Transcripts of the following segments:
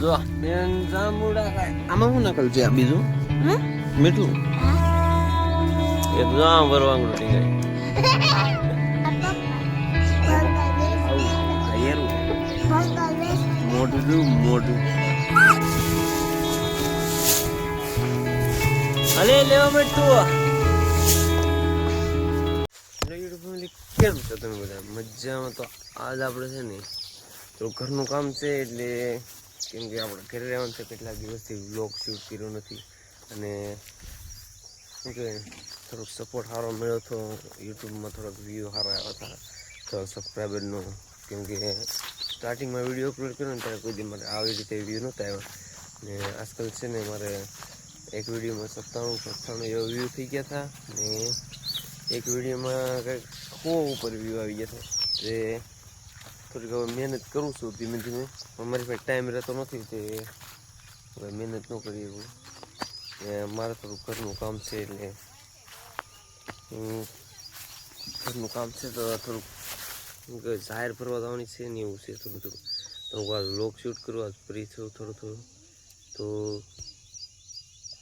જો બેન જાંબુડા ખાય આમાં શું નકલ છે આ બીજું મીઠું એક જો આમ વરવાંગડું ટીંગાય મોટું જો મોટું અલે લેવા મીઠું કેમ છો તમે બધા મજામાં? તો આજ આપણે છે ને તો ઘરનું કામ છે એટલે કેમ કે આપણે ઘરે રહેવાનું છે કેટલા દિવસથી વ્લોગ શૂટ કર્યો નથી અને શું કહેવાય થોડોક સપોર્ટ સારો મળ્યો હતો યુટ્યુબમાં થોડોક વ્યૂ સારા આવ્યા હતા થોડોક સબસ્ક્રાઈબરનો કેમ કે સ્ટાર્ટિંગમાં વિડીયો અપલોડ કર્યો ને ત્યારે કોઈ દી મારે આવી રીતે વ્યૂ નહોતા આવ્યા ને આજકાલ છે ને મારે એક વિડીયોમાં 97 એવા વ્યૂ થઈ ગયા હતા ને એક વિડીયોમાં કંઈક 100 ઉપર વ્યૂ આવી ગયા હતા તે થોડીક હવે મહેનત કરું છું ધીમે ધીમે અમારી પાસે ટાઈમ રહેતો નથી તે હવે મહેનત ન કરી એવું મારે થોડું ઘરનું કામ છે એટલે ઘરનું કામ છે તો થોડુંક જાહેર ફરવા જવાની છે ને એવું છે થોડું થોડું તો હું આ વ્લોગ શૂટ કરું આજ ફ્રી થયું થોડું થોડું તો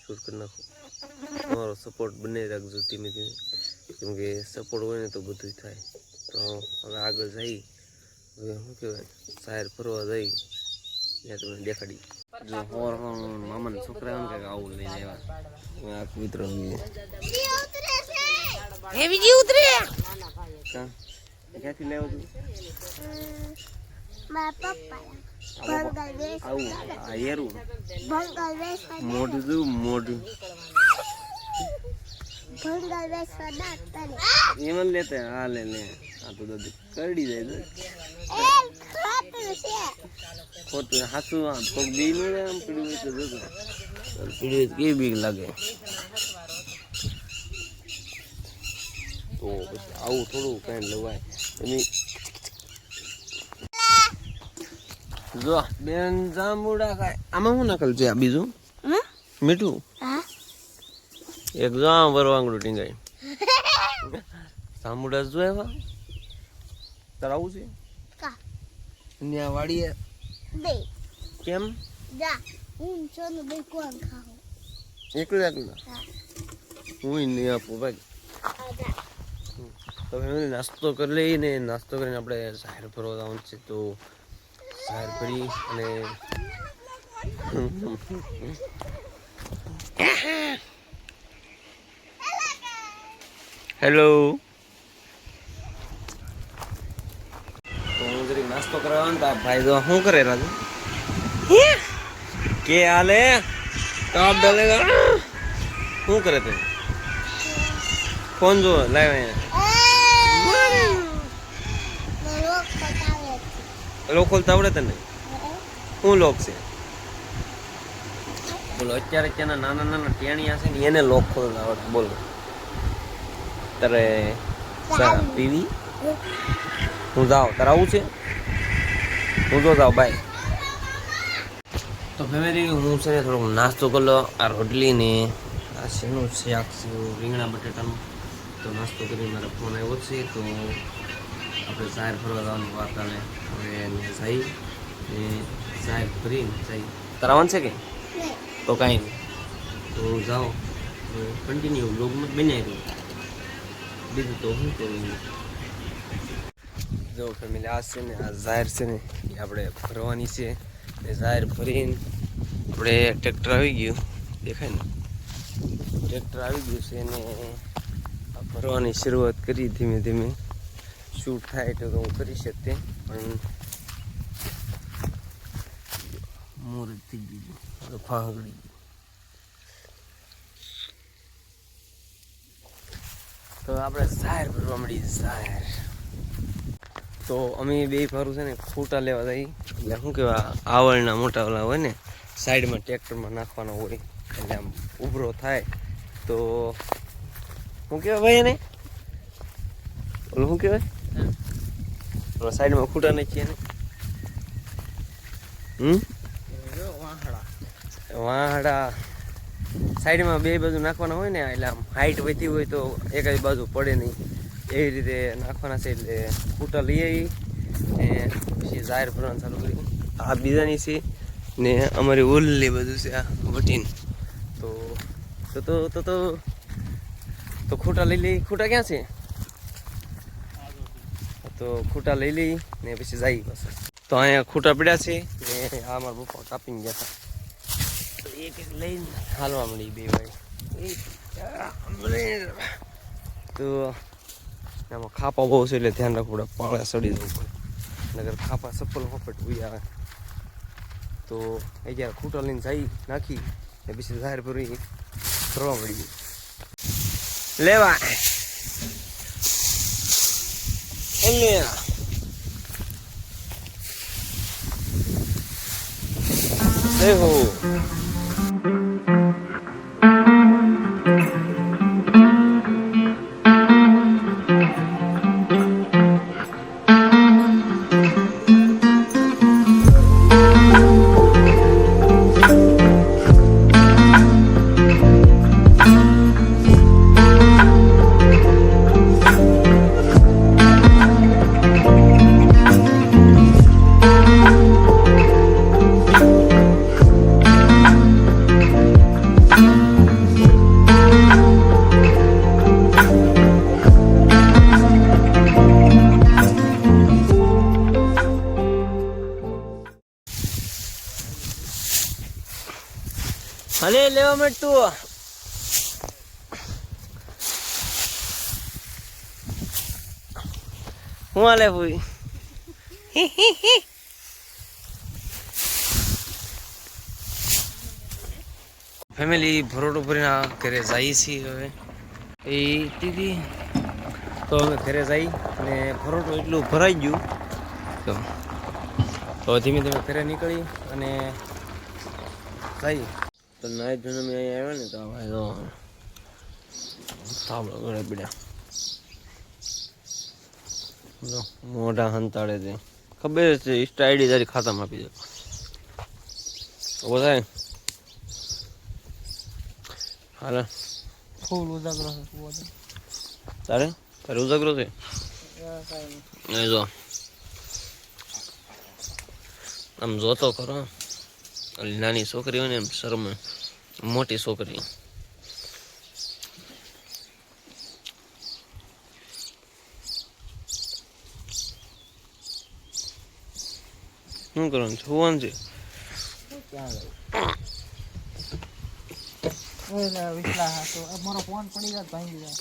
શૂટ કરી નાખું તમારો સપોર્ટ બને રાખજો ધીમે ધીમે કેમ કે સપોર્ટ હોય ને તો બધું થાય તો હવે આગળ જઈ હવે શું કહેવાય જાહેર ફરવા જઈ ત્યાં તમને દેખાડી જો હોર મામાના છોકરા એમ કે આવું લઈને આવ્યા આ કૂતરો હે બીજી ઉતરે ક્યાંથી લેવો તું મારા પપ્પા આવું આ હેરું મોઢું તું મોઢું એમાં લેતા હા લે લે આ તો દાદી કરડી જાય ખોટું હાથું પગ બી મળે આમ પીડ્યું હોય તો જોતો પીડ્યું કેવી બીક લાગે તો પછી આવું થોડું કઈ લવાય એની જો બેન જાંબુડા ખાય આમાં શું નકલ છે આ બીજું મીઠું એક જો આમ વરવાંગડું ટીંગાય જાંબુડા જો એવા તાર આવું છે ત્યાં વાડીએ કેમ એકલું એકલું હું નહીં આપું ભાઈ તો નાસ્તો કરી લઈને નાસ્તો કરીને આપણે જાહેર ફરવા જવાનું છે તો જાહેર ફરી અને હેલો તો હું જરી નાસ્તો કરાવવાનો તો ભાઈ તો શું કરે રાજુ કે હાલે કાપ ડાલેગા શું કરે તે ફોન જો લાવ લોક ખોલતા આવડે તને શું લોક છે બોલો અત્યારે ત્યાંના નાના નાના ટેણિયા છે ને એને લોક ખોલતા આવડે બોલો તારે પીવી હું જાઉં તારે આવું છે હું તો જાઉં બાય તો ફેમિલી હું છે ને થોડોક નાસ્તો કરી લો આ રોટલી ને આ શેનું શાક છે રીંગણા બટેટાનું તો નાસ્તો કરી મારો ફોન આવ્યો છે તો આપણે જાહેર ફરવા જવાની વાત આવે હવે જઈ ને જાહેર ફરીને જઈ તરાવન છે કે તો કાંઈ નહીં તો જાઓ કન્ટિન્યુ બ્લોગમાં બનાવી દઉં બીજું તો શું કરું જો ફેમિલી આ છે ને આ જાહેર છે ને એ આપણે ફરવાની છે એ જાહેર ફરીને આપણે ટ્રેક્ટર આવી ગયું દેખાય ને ટ્રેક્ટર આવી ગયું છે ને આ ફરવાની શરૂઆત કરી ધીમે ધીમે શૂટ થાય તો હું કરી શકતે પણ મુહૂર્ત થઈ ગયું ફાંગડી તો આપણે જાહેર ફરવા મળી જાહેર તો અમે બે ફરું છે ને ખૂટા લેવા જઈએ એટલે શું કહેવાય આવળના મોટા ઓલા હોય ને સાઈડમાં ટ્રેક્ટરમાં નાખવાનો હોય એટલે આમ ઉભરો થાય તો શું કહેવાય ભાઈ એને ઓલું શું કહેવાય સાઈડમાં ખૂટા નાખીએ ને વાહડા સાઈડમાં બે બાજુ નાખવાના હોય ને એટલે આમ હાઈટ વધી હોય તો એક જ બાજુ પડે નહીં એવી રીતે નાખવાના છે એટલે ખૂટા લઈ આવી ને પછી જાહેર ફરવાનું ચાલુ કરી આ બીજાની છે ને અમારી ઓલી બધું છે આ વટીન. તો તો તો તો તો ખૂટા લઈ લઈ. ખૂટા ક્યાં છે? તો ખૂટા લઈ લઈ ને પછી જઈ પાછું. તો અહીંયા ખૂટા પડ્યા છે ને આ મારા પપ્પા કાપીને ગયા હતા. તો એક એક લઈને હાલવા મળી બે ભાઈ. તો આમાં ખાપા બહુ છે એટલે ધ્યાન રાખવું પડે, પાળા સડી જવું પડે, નગર ખાપા સફળ હોપટ ઉઈ આવે. તો અહીંયા ખૂટા લઈને જઈ નાખી ને પછી જાહેર પૂરી ફરવા મળી લેવા. દેખો હાલે લેવા માંડ તું. હું હાલે ભૂઈ ફેમિલી ભરોટો ભરીને ઘરે જઈએ છીએ. હવે એ દીદી તો અમે ઘરે જઈ ને ભરોટો એટલું ભરાઈ ગયું તો ધીમે ધીમે ઘરે નીકળી અને જઈ. તો નાઈટ જોઈને અમે અહીંયા આવ્યા ને તો ભાઈ તો થાંભલો ઘરે પીડ્યા મોઢા હંતાડે છે. ખબર છે ઇન્સ્ટા આઈડી તારી ખાતામાં આપી દે. ઉભો થાય હાલે ફૂલ ઉજાગરો છે. તારે તારે ઉજાગરો છે જો આમ જોતો ખરો. નાની છોકરી હોય ને એમ શરમ, મોટી છોકરી શું કરવાનું છે? હોવાનું છે.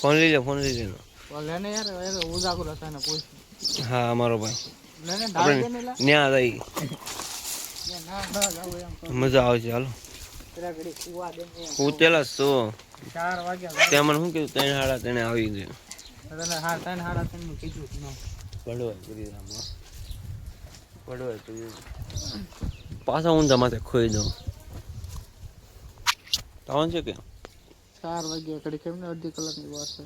ફોન લઈ લે, ફોન લઈ લે. હા અમારો ભાઈ ન્યા જઈ મજા આવે છે. હાલો હું પેલા તો ત્યાં મને શું કીધું 3 સાડા 3 આવી ગયું. પાછા ઊંધા માથે ખોઈ દઉં. આવવાનું છે કે 4 વાગ્યા ઘડી કેમ ને અડધી કલાકની વાત છે.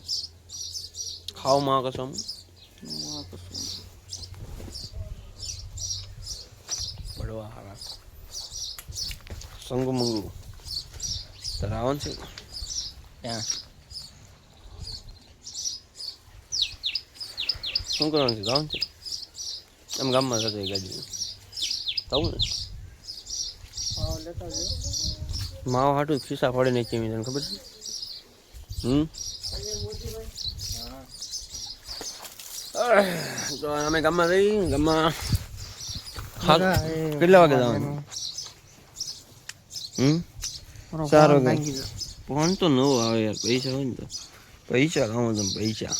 ખાવામાં કસમ પડવા હારા સંગુ મંગુ તારે આવવાનું છે ત્યાં. શું કરવાનું છે? જવાનું છે એમ ગામમાં જતા ગાડી થવું ને માવ હાટું ખિસ્સા ફાડે નહીં કેમી તને ખબર છે? તો અમે ગામમાં જઈ. ગામમાં કેટલા વાગે જવાનું? 4 વાગે. ફોન તો નવો આવે યાર. પૈસા હોય ને તો પૈસા લાવો તમે પૈસા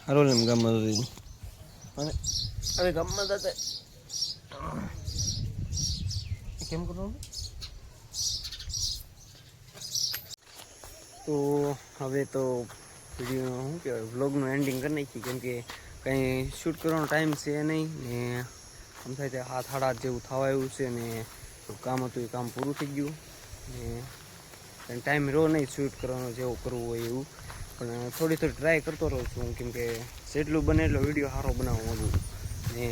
સારું ને એમ ગામમાં જઈ. અને હવે ગામમાં જતા કેમ કરવાનું? તો હવે તો વિડીયો શું કહેવાય વ્લોગનું એન્ડિંગ કરી નાખી, કેમ કે કંઈ શૂટ કરવાનો ટાઈમ છે નહીં ને આમ થાય ત્યાં 7-8 જેવું થવા આવ્યું છે ને કામ હતું એ કામ પૂરું થઈ ગયું ને કંઈ ટાઈમ રહ્યો નહીં શૂટ કરવાનો જેવું કરવું હોય એવું. પણ થોડી ટ્રાય કરતો રહું છું કેમ કે જેટલું બને એટલો વિડીયો સારો બનાવવા માંગુ ને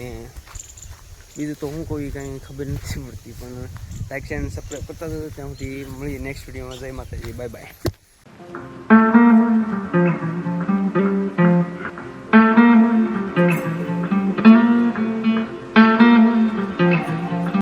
બીજું તો હું કોઈ કાંઈ ખબર નથી મળતી. પણ લાઈક શેર અને સબસ્ક્રાઈબ કરતા જતો. ત્યાં સુધી મળીએ નેક્સ્ટ વિડીયોમાં. જય માતાજી, બાય બાય.